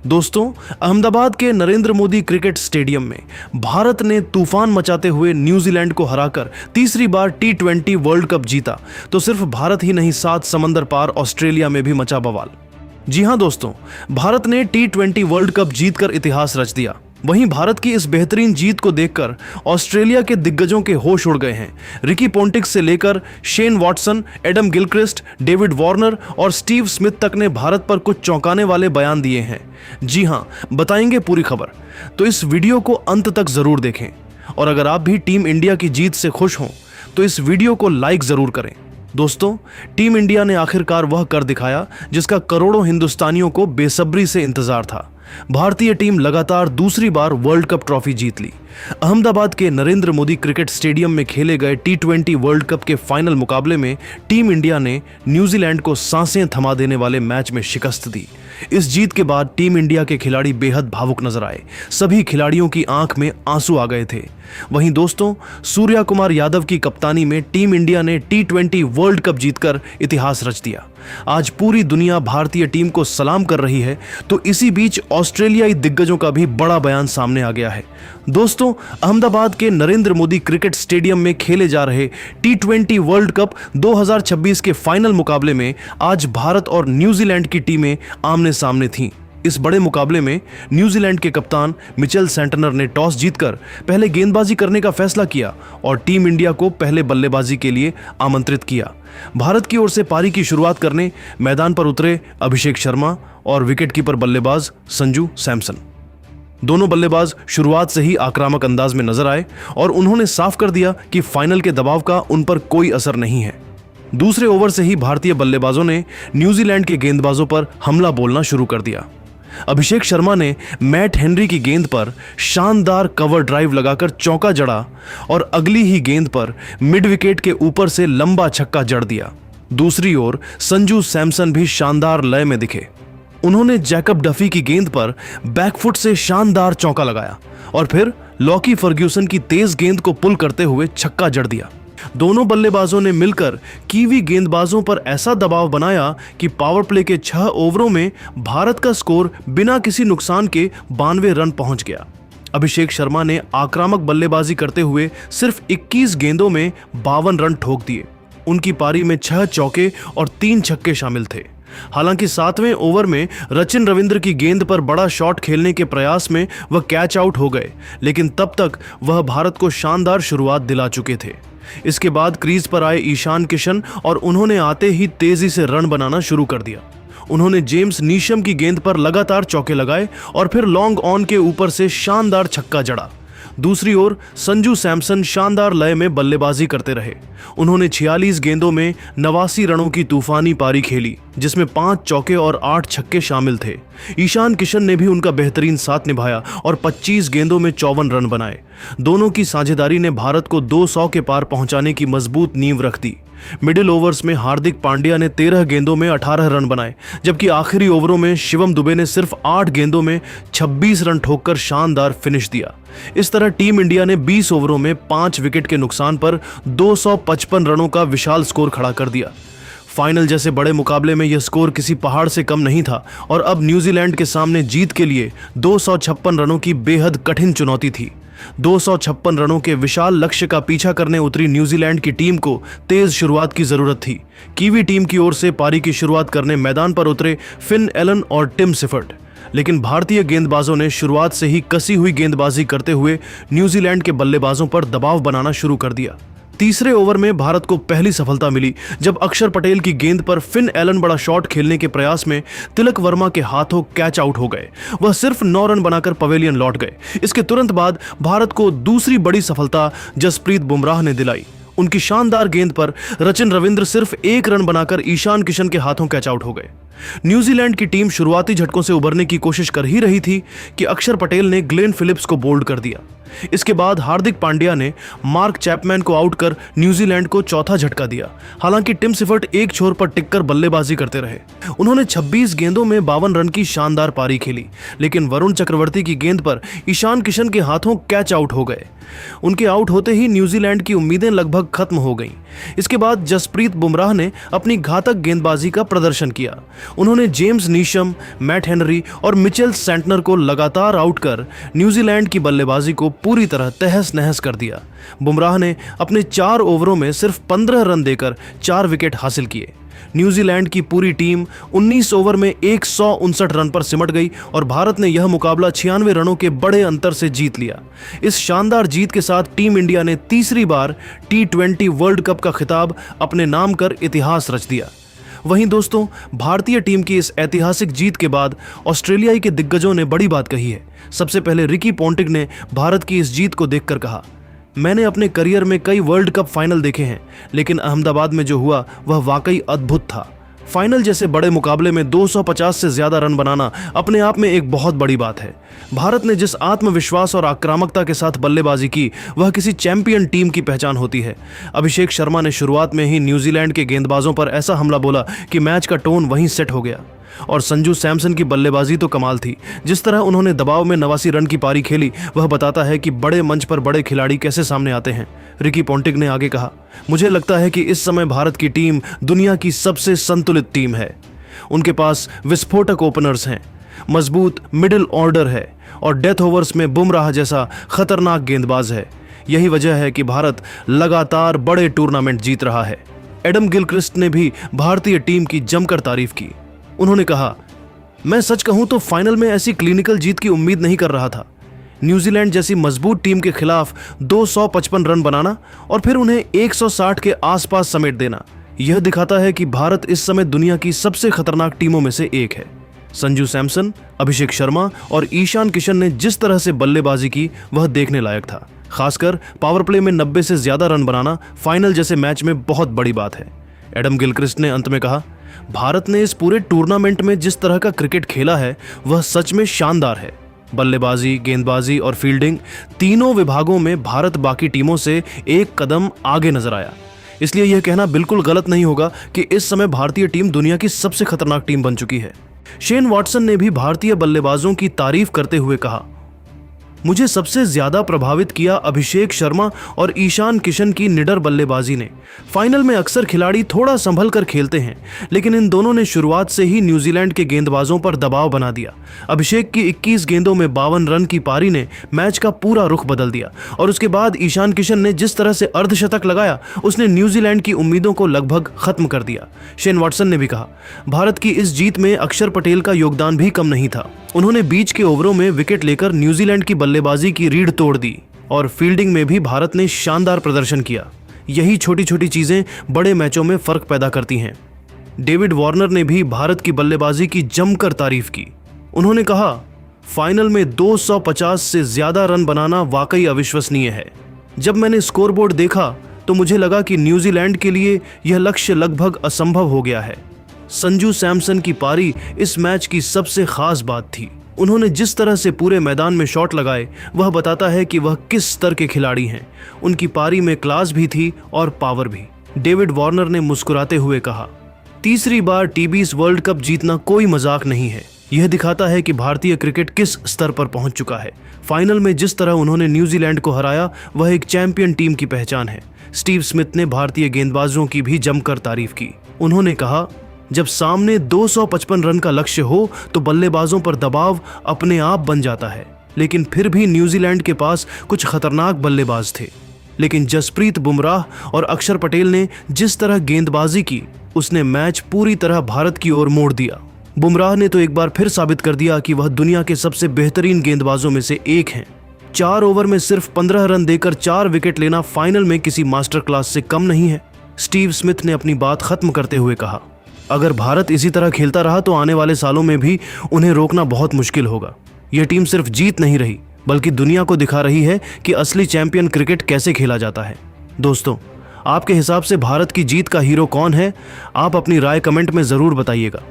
दोस्तों, अहमदाबाद के Narendra Modi cricket stadium में भारत ने तूफान मचाते हुए न्यूजीलैंड को हराकर तीसरी बार T20 वर्ल्ड कप जीता। तो सिर्फ भारत ही नहीं, 7 समंदर पार ऑस्ट्रेलिया में भी मचा बवाल। जी हां दोस्तों, भारत ने T20 वर्ल्ड कप जीतकर इतिहास रच दिया। वहीं भारत की इस बेहतरीन जीत को देखकर ऑस्ट्रेलिया के दिग्गजों के होश उड़ गए हैं। रिकी पोंटिंग से लेकर Shane Watson, Adam Gilchrist, David Warner और स्टीव स्मिथ तक ने भारत पर कुछ चौंकाने वाले बयान दिए हैं। जी हां, बताएंगे पूरी खबर, तो इस वीडियो को अंत तक जरूर देखें। और अगर आप भी टीम इंडिया की जीत से खुश हों तो इस वीडियो को लाइक जरूर करें। दोस्तों, टीम इंडिया ने आखिरकार वह कर दिखाया जिसका करोड़ों हिंदुस्तानियों को बेसब्री से इंतजार था। भारतीय टीम लगातार दूसरी बार वर्ल्ड कप ट्रॉफी जीत ली। अहमदाबाद के नरेंद्र मोदी क्रिकेट स्टेडियम में खेले गए T20 वर्ल्ड कप के फाइनल मुकाबले में टीम इंडिया ने न्यूजीलैंड को सांसें थमा देने वाले मैच में शिकस्त दी। इस जीत के बाद टीम इंडिया के खिलाड़ी बेहद भावुक नजर आए। सभी खिलाड़ियों की आंख में आंसू आ गए थे। वहीं दोस्तों, सूर्या कुमार यादव की कप्तानी में टीम इंडिया ने T20 वर्ल्ड कप जीतकर इतिहास रच दिया। आज पूरी दुनिया भारतीय टीम को सलाम कर रही है, तो इसी बीच ऑस्ट्रेलियाई दिग्गजों का भी बड़ा बयान सामने आ गया है। दोस्तों, अहमदाबाद के नरेंद्र मोदी क्रिकेट स्टेडियम में खेले जा रहे T20 वर्ल्ड कप 2026 के फाइनल मुकाबले में आज भारत और न्यूजीलैंड की टीमें आमने सामने थीं। इस बड़े मुकाबले में न्यूजीलैंड के कप्तान मिचेल सेंटनर ने टॉस जीतकर पहले गेंदबाजी करने का फैसला किया और टीम इंडिया को पहले बल्लेबाजी के लिए आमंत्रित किया। भारत की ओर से पारी की शुरुआत करने मैदान पर उतरे अभिषेक शर्मा और विकेटकीपर बल्लेबाज संजू सैमसन। दोनों बल्लेबाज शुरुआत से ही आक्रामक अंदाज में नजर आए और उन्होंने साफ कर दिया कि फाइनल के दबाव का उन पर कोई असर नहीं है। दूसरे ओवर से ही भारतीय बल्लेबाजों ने न्यूजीलैंड के गेंदबाजों पर हमला बोलना शुरू कर दिया। अभिषेक शर्मा ने मैट हेनरी की गेंद पर शानदार कवर ड्राइव लगाकर चौका जड़ा और अगली ही गेंद पर मिड विकेट के ऊपर से लंबा छक्का जड़ दिया। दूसरी ओर संजू सैमसन भी शानदार लय में दिखे। उन्होंने जैकब डफी की गेंद पर बैकफुट से शानदार चौका लगाया और फिर लॉकी फर्ग्यूसन की तेज गेंद को पुल करते हुए छक्का जड़ दिया। दोनों बल्लेबाजों ने मिलकर कीवी गेंदबाजों पर ऐसा दबाव बनाया कि पावर प्ले के 6 ओवरों में भारत का स्कोर बिना किसी नुकसान के 92 रन पहुंच गया। अभिषेक शर्मा ने आक्रामक बल्लेबाजी करते हुए सिर्फ 21 गेंदों में 52 रन ठोक दिए। उनकी पारी में 6 चौके और 3 छक्के शामिल थे। हालांकि 7वें ओवर में रचिन रविंद्र की गेंद पर बड़ा शॉट खेलने के प्रयास में वह कैच आउट हो गए, लेकिन तब तक वह भारत को शानदार शुरुआत दिला चुके थे। इसके बाद क्रीज पर आए ईशान किशन और उन्होंने आते ही तेजी से रन बनाना शुरू कर दिया। उन्होंने जेम्स नीशम की गेंद पर लगातार चौके लगाए और फिर लॉन्ग ऑन के ऊपर से शानदार छक्का जड़ा। दूसरी ओर संजू सैमसन शानदार लय में बल्लेबाजी करते रहे। उन्होंने 46 गेंदों में 89 रनों की तूफानी पारी खेली, जिसमें 5 चौके और 8 छक्के शामिल थे। ईशान किशन ने भी उनका बेहतरीन साथ निभाया और 25 गेंदों में 54 रन बनाए। दोनों की साझेदारी ने भारत को 200 के पार पहुंचाने की मजबूत नींव रख दी। मिडिल ओवर्स में हार्दिक पांड्या ने 13 गेंदों में 18 रन बनाए, जबकि आखिरी ओवरों में शिवम दुबे ने सिर्फ 8 गेंदों में 26 रन ठोककर शानदार फिनिश दिया। इस तरह टीम इंडिया ने 20 ओवरों में 5 विकेट के नुकसान पर 255 रनों का विशाल स्कोर खड़ा कर दिया। फाइनल जैसे बड़े मुकाबले में यह स्कोर किसी पहाड़ से कम नहीं था और अब न्यूजीलैंड के सामने जीत के लिए 256 रनों की बेहद कठिन चुनौती थी। 256 रनों के विशाल लक्ष्य का पीछा करने उतरी न्यूजीलैंड की टीम को तेज शुरुआत की जरूरत थी। कीवी टीम की ओर से पारी की शुरुआत करने मैदान पर उतरे फिन एलन और टिम सिफर्ट, लेकिन भारतीय गेंदबाजों ने शुरुआत से ही कसी हुई गेंदबाजी करते हुए न्यूजीलैंड के बल्लेबाजों पर दबाव बनाना शुरू कर दिया। तीसरे ओवर में भारत को पहली सफलता मिली जब अक्षर पटेल की गेंद पर फिन एलन बड़ा शॉट खेलने के प्रयास में तिलक वर्मा के हाथों कैच आउट हो गए। वह सिर्फ 9 रन बनाकर पवेलियन लौट गए। इसके तुरंत बाद भारत को दूसरी बड़ी सफलता जसप्रीत बुमराह ने दिलाई। उनकी शानदार गेंद पर रचिन रविंद्र सिर्फ 1 रन बनाकर ईशान किशन के हाथों कैच आउट हो गए। न्यूजीलैंड की टीम शुरुआती झटकों से उबरने की कोशिश कर ही रही थी कि अक्षर पटेल ने ग्लेन फिलिप्स को बोल्ड कर दिया। इसके बाद हार्दिक पांड्या ने मार्क चैपमैन को आउट कर न्यूजीलैंड को चौथा झटका दिया। हालांकि टिम सिफर्ट एक छोर पर टिककर बल्लेबाजी करते रहे। उन्होंने 26 गेंदों में 52 रन की शानदार पारी खेली, लेकिन वरुण चक्रवर्ती की गेंद पर ईशान किशन के हाथों कैच आउट हो गए। उनके आउट होते ही न्यूजीलैंड की उम्मीदें लगभग खत्म हो गईं। इसके बाद जसप्रीत बुमराह ने अपनी घातक गेंदबाजी का प्रदर्शन किया। उन्होंने जेम्स नीशम, मैट हेनरी और मिचेल सेंटनर को लगातार आउट कर न्यूजीलैंड की बल्लेबाजी को पूरी तरह तहस नहस कर दिया। बुमराह ने अपने 4 ओवरों में सिर्फ 15 रन देकर 4 विकेट हासिल किए। न्यूजीलैंड की पूरी टीम 19 ओवर में 159 रन पर सिमट गई और भारत ने यह मुकाबला 96 रनों के बड़े अंतर से जीत लिया। इस शानदार जीत के साथ टीम इंडिया ने तीसरी बार T20 वर्ल्ड कप का खिताब अपने नाम कर इतिहास रच दिया। वहीं दोस्तों, भारतीय टीम की इस ऐतिहासिक जीत के बाद ऑस्ट्रेलियाई के दिग्गजों ने बड़ी बात कही है। सबसे पहले रिकी पोंटिंग ने भारत की इस जीत को देखकर कहा, मैंने अपने करियर में कई वर्ल्ड कप फाइनल देखे हैं, लेकिन अहमदाबाद में जो हुआ वह वाकई अद्भुत था। फाइनल जैसे बड़े मुकाबले में 250 से ज्यादा रन बनाना अपने आप में एक बहुत बड़ी बात है। भारत ने जिस आत्मविश्वास और आक्रामकता के साथ बल्लेबाजी की, वह किसी चैंपियन टीम की पहचान होती है। अभिषेक शर्मा ने शुरुआत में ही न्यूजीलैंड के गेंदबाजों पर ऐसा हमला बोला कि मैच का टोन वहीं सेट हो गया। और संजू सैमसन की बल्लेबाजी तो कमाल थी। जिस तरह उन्होंने दबाव में 89 रन की पारी खेली, वह बताता है कि बड़े मंच पर बड़े खिलाड़ी कैसे सामने आते हैं। रिकी पोंटिंग ने आगे कहा, मुझे लगता है कि इस समय भारत की टीम दुनिया की सबसे संतुलित टीम है। उनके पास विस्फोटक ओपनर्स हैं, मजबूत मिडिल ऑर्डर है और डेथ ओवर्स में बुमराह जैसा खतरनाक गेंदबाज है। यही वजह है कि भारत लगातार बड़े टूर्नामेंट जीत रहा है। एडम गिलक्रिस्ट ने भी भारतीय टीम की जमकर तारीफ की। उन्होंने कहा, मैं सच कहूं तो फाइनल में ऐसी क्लिनिकल जीत की उम्मीद नहीं कर रहा था। न्यूजीलैंड जैसी मजबूत टीम के खिलाफ 255 रन बनाना और फिर उन्हें 160 के आसपास समेट देना, यह दिखाता है कि भारत इस समय दुनिया की सबसे खतरनाक टीमों में से एक है। संजू सैमसन, अभिषेक शर्मा और ईशान किशन ने जिस तरह से बल्लेबाजी की, वह देखने लायक था। खासकर पावर प्ले में 90 से ज्यादा रन बनाना फाइनल जैसे मैच में बहुत बड़ी बात है। एडम गिलक्रिस्ट ने अंत में कहा, भारत ने इस पूरे टूर्नामेंट में जिस तरह का क्रिकेट खेला है, वह सच में शानदार है। बल्लेबाजी, गेंदबाजी और फील्डिंग, तीनों विभागों में भारत बाकी टीमों से एक कदम आगे नजर आया। इसलिए यह कहना बिल्कुल गलत नहीं होगा कि इस समय भारतीय टीम दुनिया की सबसे खतरनाक टीम बन चुकी है। शेन वॉटसन ने भी भारतीय बल्लेबाजों की तारीफ करते हुए कहा, मुझे सबसे ज्यादा प्रभावित किया अभिषेक शर्मा और ईशान किशन की निडर बल्लेबाजी ने। फाइनल में अक्सर खिलाड़ी थोड़ा संभल कर खेलते हैं, लेकिन इन दोनों ने शुरुआत से ही न्यूजीलैंड के गेंदबाजों पर दबाव बना दिया। अभिषेक की 21 गेंदों में 52 रन की पारी ने मैच का पूरा रुख बदल दिया और उसके बाद ईशान किशन ने जिस तरह से अर्धशतक लगाया, उसने न्यूजीलैंड की उम्मीदों को लगभग खत्म कर दिया। शेन वॉटसन ने भी कहा, भारत की इस जीत में अक्षर पटेल का योगदान भी कम नहीं था। उन्होंने बीच के ओवरों में विकेट लेकर न्यूजीलैंड की बल्लेबाजी की रीढ़ तोड़ दी और फील्डिंग में भी भारत ने शानदार प्रदर्शन किया। यही छोटी छोटी चीजें बड़े मैचों में फर्क पैदा करती हैं। डेविड वार्नर ने भी भारत की बल्लेबाजी की जमकर तारीफ की। उन्होंने कहा, फाइनल में 250 से ज्यादा रन बनाना वाकई अविश्वसनीय है। जब मैंने स्कोरबोर्ड देखा तो मुझे लगा कि न्यूजीलैंड के लिए यह लक्ष्य लगभग असंभव हो गया है। संजू सैमसन की पारी इस मैच की सबसे खास बात थी। उन्होंने जिस तरह से पूरे मैदान में शॉट लगाए, वह बताता है कि वह किस स्तर के खिलाड़ी हैं। उनकी पारी में क्लास भी थी और पावर भी। डेविड वार्नर ने मुस्कुराते हुए कहा, तीसरी बार T20 वर्ल्ड कप जीतना कोई मजाक नहीं है। यह दिखाता है कि भारतीय क्रिकेट किस स्तर पर पहुंच चुका है। फाइनल में जिस तरह उन्होंने न्यूजीलैंड को हराया, वह एक चैंपियन टीम की पहचान है। स्टीव स्मिथ ने भारतीय गेंदबाजों की भी जमकर तारीफ की। उन्होंने कहा, जब सामने 255 रन का लक्ष्य हो तो बल्लेबाजों पर दबाव अपने आप बन जाता है। लेकिन फिर भी न्यूजीलैंड के पास कुछ खतरनाक बल्लेबाज थे। लेकिन जसप्रीत बुमराह और अक्षर पटेल ने जिस तरह गेंदबाजी की, उसने मैच पूरी तरह भारत की ओर मोड़ दिया। बुमराह ने तो एक बार फिर साबित कर दिया कि वह दुनिया के सबसे बेहतरीन गेंदबाजों में से एक हैं। 4 ओवर में सिर्फ 15 रन देकर 4 विकेट लेना फाइनल में किसी मास्टर क्लास से कम नहीं है। स्टीव स्मिथ ने अपनी बात खत्म करते हुए कहा, अगर भारत इसी तरह खेलता रहा तो आने वाले सालों में भी उन्हें रोकना बहुत मुश्किल होगा। यह टीम सिर्फ जीत नहीं रही, बल्कि दुनिया को दिखा रही है कि असली चैंपियन क्रिकेट कैसे खेला जाता है। दोस्तों, आपके हिसाब से भारत की जीत का हीरो कौन है? आप अपनी राय कमेंट में जरूर बताइएगा।